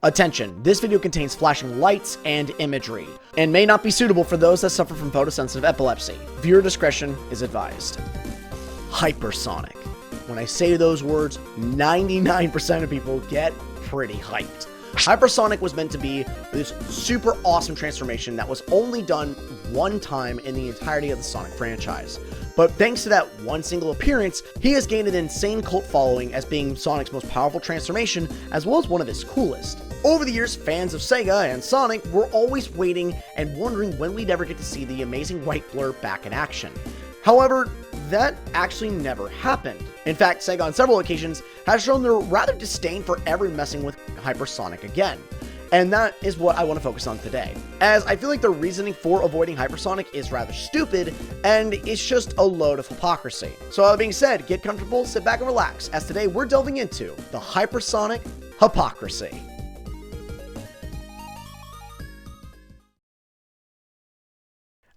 Attention, this video contains flashing lights and imagery, and may not be suitable for those that suffer from photosensitive epilepsy. Viewer discretion is advised. Hypersonic. When I say those words, 99% of people get pretty hyped. Hypersonic was meant to be this super awesome transformation that was only done one time in the entirety of the Sonic franchise. But thanks to that one single appearance, he has gained an insane cult following as being Sonic's most powerful transformation, as well as one of his coolest. Over the years, fans of SEGA and Sonic were always waiting and wondering when we'd ever get to see the amazing white blur back in action. However, that actually never happened. In fact, SEGA on several occasions has shown their rather disdain for ever messing with Hypersonic again. And that is what I want to focus on today, as I feel like their reasoning for avoiding Hypersonic is rather stupid, and it's just a load of hypocrisy. So all that being said, get comfortable, sit back and relax, as today we're delving into the Hypersonic hypocrisy.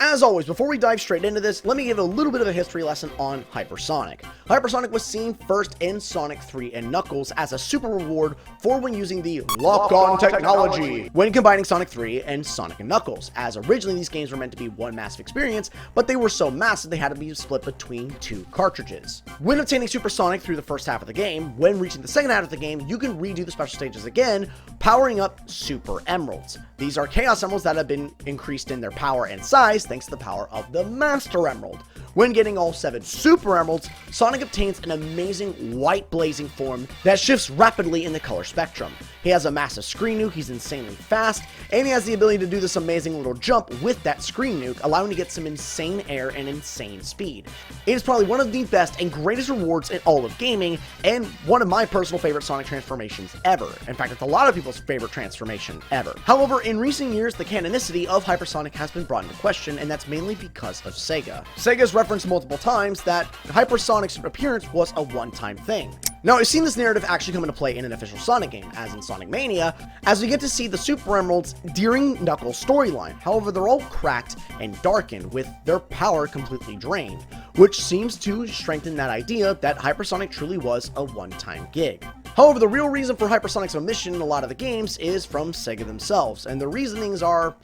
As always, before we dive straight into this, let me give a little bit of a history lesson on Hypersonic. Hypersonic was seen first in Sonic 3 and Knuckles as a super reward for when using the lock-on technology when combining Sonic 3 and Sonic and Knuckles, as originally these games were meant to be one massive experience, but they were so massive they had to be split between two cartridges. When obtaining Supersonic through the first half of the game, when reaching the second half of the game, you can redo the special stages again, powering up Super Emeralds. These are Chaos Emeralds that have been increased in their power and size thanks to the power of the Master Emerald. When getting all 7 Super Emeralds, Sonic obtains an amazing white blazing form that shifts rapidly in the color spectrum. He has a massive screen nuke, he's insanely fast, and he has the ability to do this amazing little jump with that screen nuke, allowing him to get some insane air and insane speed. It is probably one of the best and greatest rewards in all of gaming, and one of my personal favorite Sonic transformations ever. In fact, it's a lot of people's favorite transformation ever. However, in recent years, the canonicity of Hypersonic has been brought into question, and that's mainly because of SEGA. SEGA's referenced multiple times that Hypersonic's appearance was a one-time thing. Now, I've seen this narrative actually come into play in an official Sonic game, as in Sonic Mania, as we get to see the Super Emeralds during Knuckles' storyline. However, they're all cracked and darkened, with their power completely drained, which seems to strengthen that idea that Hypersonic truly was a one-time gig. However, the real reason for Hypersonic's omission in a lot of the games is from SEGA themselves, and the reasonings are,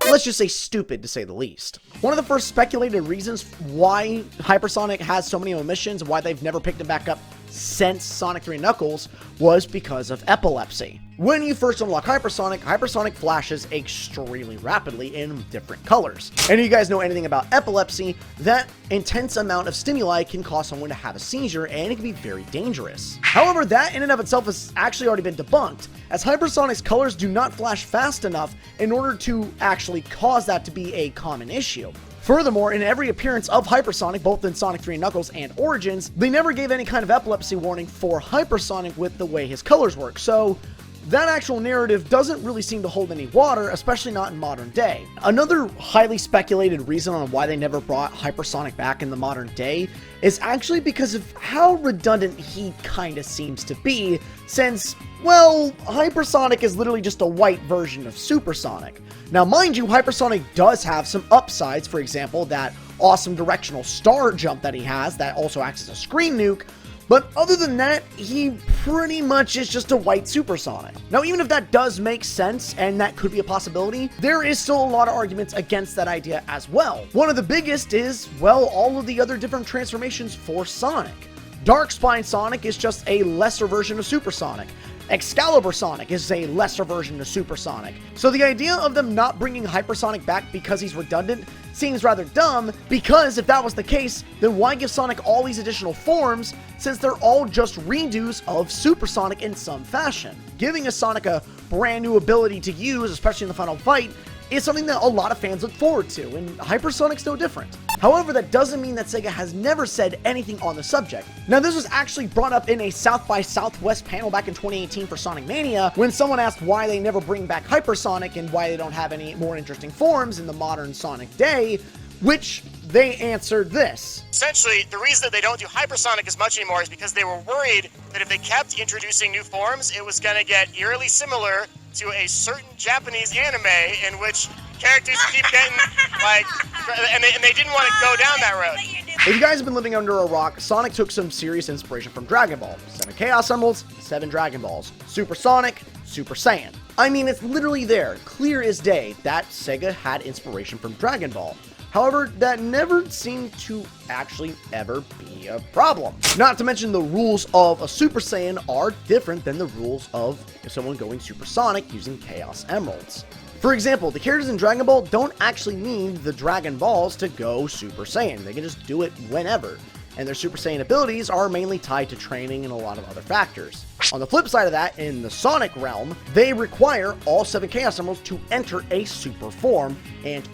let's just say, stupid to say the least. One of the first speculated reasons why Hypersonic has so many omissions and why they've never picked it back up since Sonic 3 Knuckles was because of epilepsy. When you first unlock Hypersonic, Hypersonic flashes extremely rapidly in different colors. And if you guys know anything about epilepsy, that intense amount of stimuli can cause someone to have a seizure, and it can be very dangerous. However, that in and of itself has actually already been debunked, as Hypersonic's colors do not flash fast enough in order to actually cause that to be a common issue. Furthermore, in every appearance of Hypersonic, both in Sonic 3 Knuckles and Origins, they never gave any kind of epilepsy warning for Hypersonic with the way his colors work, so that actual narrative doesn't really seem to hold any water, especially not in modern day. Another highly speculated reason on why they never brought Hypersonic back in the modern day is actually because of how redundant he kinda seems to be, since, well, Hypersonic is literally just a white version of Supersonic. Now, mind you, Hypersonic does have some upsides, for example, that awesome directional star jump that he has that also acts as a screen nuke, but other than that, he pretty much is just a white Supersonic. Now, even if that does make sense, and that could be a possibility, there is still a lot of arguments against that idea as well. One of the biggest is, well, all of the other different transformations for Sonic. Darkspine Sonic is just a lesser version of Supersonic. Excalibur Sonic is a lesser version of Supersonic. So the idea of them not bringing Hypersonic back because he's redundant seems rather dumb, because if that was the case, then why give Sonic all these additional forms, since they're all just redos of Supersonic in some fashion? Giving a Sonic a brand new ability to use, especially in the final fight, is something that a lot of fans look forward to, and Hypersonic's no different. However, that doesn't mean that SEGA has never said anything on the subject. Now, this was actually brought up in a South by Southwest panel back in 2018 for Sonic Mania, when someone asked why they never bring back Hypersonic and why they don't have any more interesting forms in the modern Sonic day, which they answered this. Essentially, the reason that they don't do Hypersonic as much anymore is because they were worried that if they kept introducing new forms, it was going to get eerily similar to a certain Japanese anime in which characters keep getting, like, and they didn't want to go down that road. If you guys have been living under a rock, Sonic took some serious inspiration from Dragon Ball. 7 Chaos Emeralds, 7 Dragon Balls. Super Sonic, Super Saiyan. I mean, it's literally there, clear as day, that Sega had inspiration from Dragon Ball. However, that never seemed to actually ever be a problem. Not to mention the rules of a Super Saiyan are different than the rules of someone going supersonic using Chaos Emeralds. For example, the characters in Dragon Ball don't actually need the Dragon Balls to go Super Saiyan. They can just do it whenever. And their Super Saiyan abilities are mainly tied to training and a lot of other factors. On the flip side of that, in the Sonic realm, they require all 7 Chaos Emeralds to enter a super form,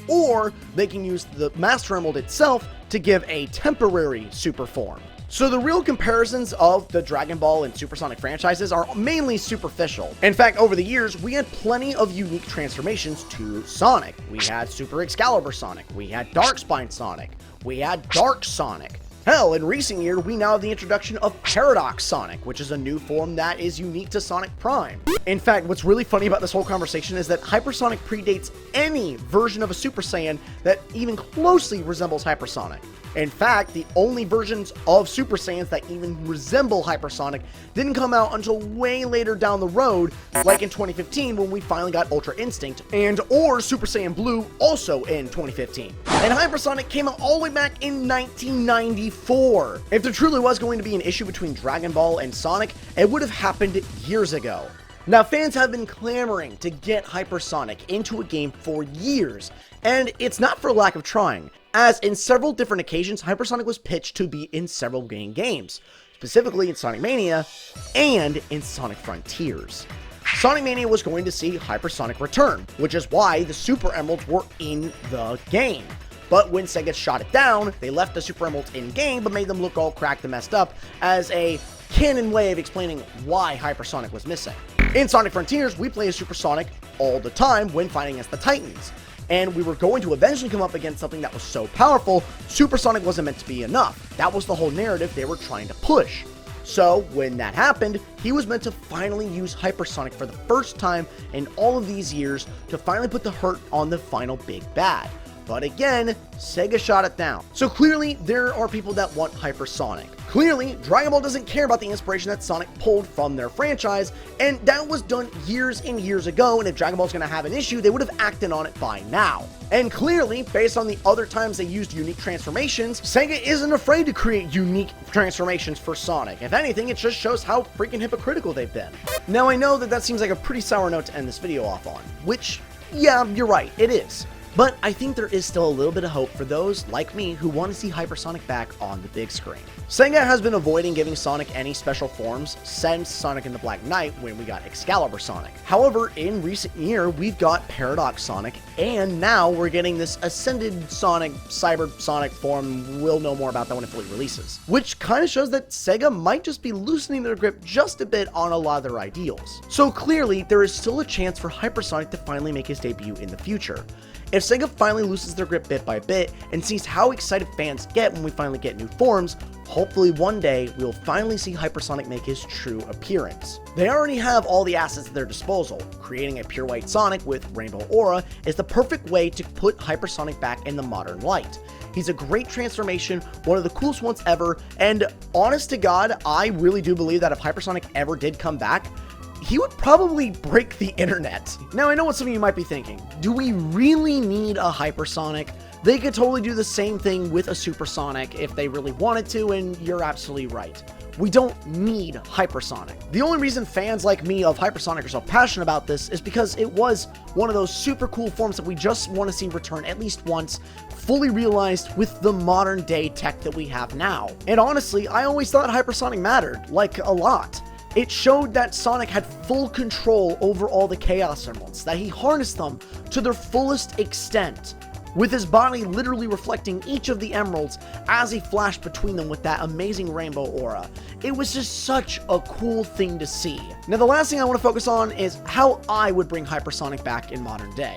or they can use the Master Emerald itself to give a temporary super form. So the real comparisons of the Dragon Ball and Supersonic franchises are mainly superficial. In fact, over the years, we had plenty of unique transformations to Sonic. We had Super Excalibur Sonic, we had Dark Spine Sonic, we had Dark Sonic. Hell, in recent years, we now have the introduction of Paradox Sonic, which is a new form that is unique to Sonic Prime. In fact, what's really funny about this whole conversation is that Hypersonic predates any version of a Super Saiyan that even closely resembles Hypersonic. In fact, the only versions of Super Saiyans that even resemble Hypersonic didn't come out until way later down the road, like in 2015 when we finally got Ultra Instinct, or Super Saiyan Blue also in 2015. And Hypersonic came out all the way back in 1994. If there truly was going to be an issue between Dragon Ball and Sonic, it would have happened years ago. Now, fans have been clamoring to get Hypersonic into a game for years, and it's not for lack of trying, as in several different occasions, Hypersonic was pitched to be in several main games, specifically in Sonic Mania and in Sonic Frontiers. Sonic Mania was going to see Hypersonic return, which is why the Super Emeralds were in the game. But when Sega shot it down, they left the Super Emeralds in-game, but made them look all cracked and messed up as a canon way of explaining why Hypersonic was missing. In Sonic Frontiers, we play as Supersonic all the time when fighting against the Titans. And we were going to eventually come up against something that was so powerful, Supersonic wasn't meant to be enough. That was the whole narrative they were trying to push. So, when that happened, he was meant to finally use Hypersonic for the first time in all of these years to finally put the hurt on the final big bad. But again, Sega shot it down. So clearly, there are people that want Hypersonic. Clearly, Dragon Ball doesn't care about the inspiration that Sonic pulled from their franchise, and that was done years and years ago, and if Dragon Ball's gonna have an issue, they would have acted on it by now. And clearly, based on the other times they used unique transformations, Sega isn't afraid to create unique transformations for Sonic. If anything, it just shows how freaking hypocritical they've been. Now, I know that seems like a pretty sour note to end this video off on, which, yeah, you're right, it is. But I think there is still a little bit of hope for those, like me, who want to see Hypersonic back on the big screen. Sega has been avoiding giving Sonic any special forms since Sonic and the Black Knight when we got Excalibur Sonic. However, in recent year, we've got Paradox Sonic, and now we're getting this Ascended Sonic, Cyber Sonic form. We'll know more about that when it fully releases. Which kind of shows that Sega might just be loosening their grip just a bit on a lot of their ideals. So clearly, there is still a chance for Hypersonic to finally make his debut in the future. If Sega finally loosens their grip bit by bit and sees how excited fans get when we finally get new forms, hopefully one day we'll finally see Hypersonic make his true appearance. They already have all the assets at their disposal. Creating a pure white Sonic with Rainbow Aura is the perfect way to put Hypersonic back in the modern light. He's a great transformation, one of the coolest ones ever, and honest to God, I really do believe that if Hypersonic ever did come back, he would probably break the internet. Now, I know what some of you might be thinking. Do we really need a Hypersonic? They could totally do the same thing with a Supersonic if they really wanted to, and you're absolutely right. We don't need Hypersonic. The only reason fans like me of Hypersonic are so passionate about this is because it was one of those super cool forms that we just want to see return at least once, fully realized with the modern day tech that we have now. And honestly, I always thought Hypersonic mattered, like a lot. It showed that Sonic had full control over all the Chaos Emeralds, that he harnessed them to their fullest extent, with his body literally reflecting each of the emeralds as he flashed between them with that amazing rainbow aura. It was just such a cool thing to see. Now, the last thing I want to focus on is how I would bring Hypersonic back in modern day.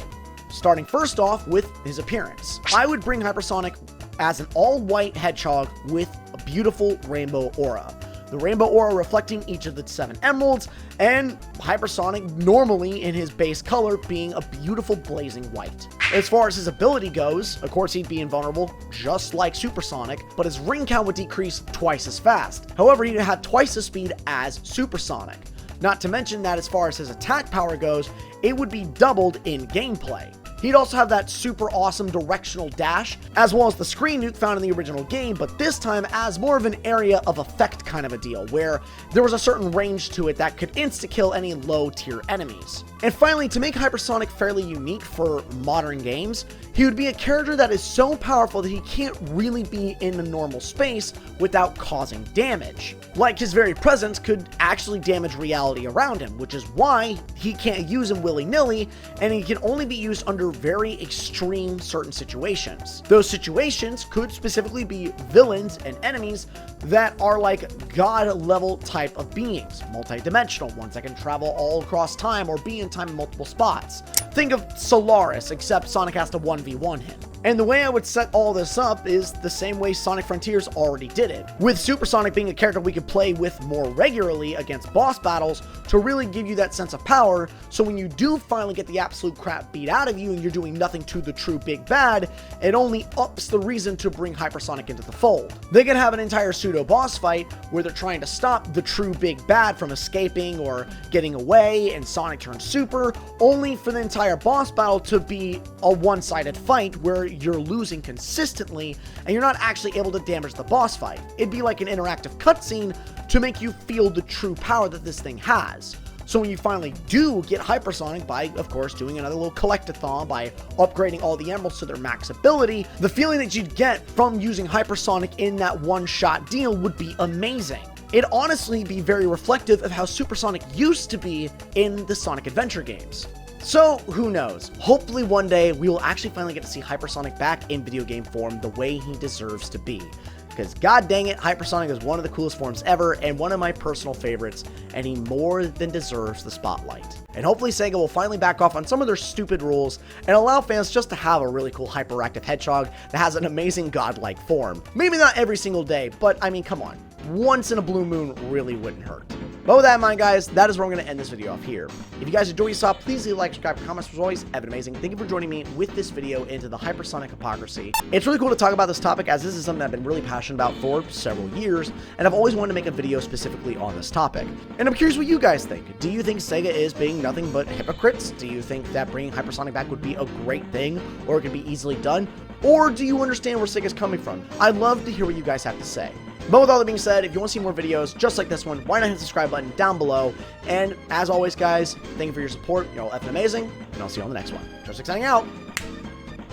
Starting first off with his appearance. I would bring Hypersonic as an all-white hedgehog with a beautiful rainbow aura. The rainbow aura reflecting each of the 7 emeralds, and Hypersonic normally in his base color being a beautiful blazing white. As far as his ability goes, of course he'd be invulnerable, just like Supersonic, but his ring count would decrease twice as fast. However, he'd have twice the speed as Supersonic. Not to mention that as far as his attack power goes, it would be doubled in gameplay. He'd also have that super awesome directional dash, as well as the screen nuke found in the original game, but this time as more of an area of effect kind of a deal, where there was a certain range to it that could insta-kill any low-tier enemies. And finally, to make Hypersonic fairly unique for modern games, he would be a character that is so powerful that he can't really be in a normal space without causing damage. Like, his very presence could actually damage reality around him, which is why he can't use him willy-nilly, and he can only be used under very extreme certain situations. Those situations could specifically be villains and enemies that are like god-level type of beings, multi-dimensional, ones that can travel all across time or be in time in multiple spots. Think of Solaris, except Sonic has to 1v1 him. And the way I would set all this up is the same way Sonic Frontiers already did it, with Super Sonic being a character we could play with more regularly against boss battles to really give you that sense of power, so when you do finally get the absolute crap beat out of you and you're doing nothing to the true big bad, it only ups the reason to bring Hypersonic into the fold. They could have an entire pseudo boss fight where they're trying to stop the true big bad from escaping or getting away, and Sonic turns super, only for the entire boss battle to be a one-sided fight where you're losing consistently and you're not actually able to damage the boss fight. It'd be like an interactive cutscene to make you feel the true power that this thing has. So when you finally do get Hypersonic by, of course, doing another little collectathon by upgrading all the emeralds to their max ability, the feeling that you'd get from using Hypersonic in that one-shot deal would be amazing. It'd honestly be very reflective of how Supersonic used to be in the Sonic Adventure games. So, who knows? Hopefully one day we will actually finally get to see Hypersonic back in video game form the way he deserves to be. Because god dang it, Hypersonic is one of the coolest forms ever and one of my personal favorites, and he more than deserves the spotlight. And hopefully Sega will finally back off on some of their stupid rules and allow fans just to have a really cool hyperactive hedgehog that has an amazing godlike form. Maybe not every single day, but I mean, come on. Once in a blue moon really wouldn't hurt. But with that in mind, guys, that is where I'm going to end this video off here. If you guys enjoyed what you saw, please leave a like, subscribe, comments. As always, have been amazing. Thank you for joining me with this video into the hypersonic hypocrisy. It's really cool to talk about this topic, as this is something I've been really passionate about for several years, and I've always wanted to make a video specifically on this topic. And I'm curious what you guys think. Do you think Sega is being nothing but hypocrites? Do you think that bringing Hypersonic back would be a great thing, or it could be easily done? Or do you understand where Sega's coming from? I'd love to hear what you guys have to say. But with all that being said, if you want to see more videos just like this one, why not hit the subscribe button down below? And as always, guys, thank you for your support. You're all effing amazing, and I'll see you on the next one. Just signing out.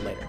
Later.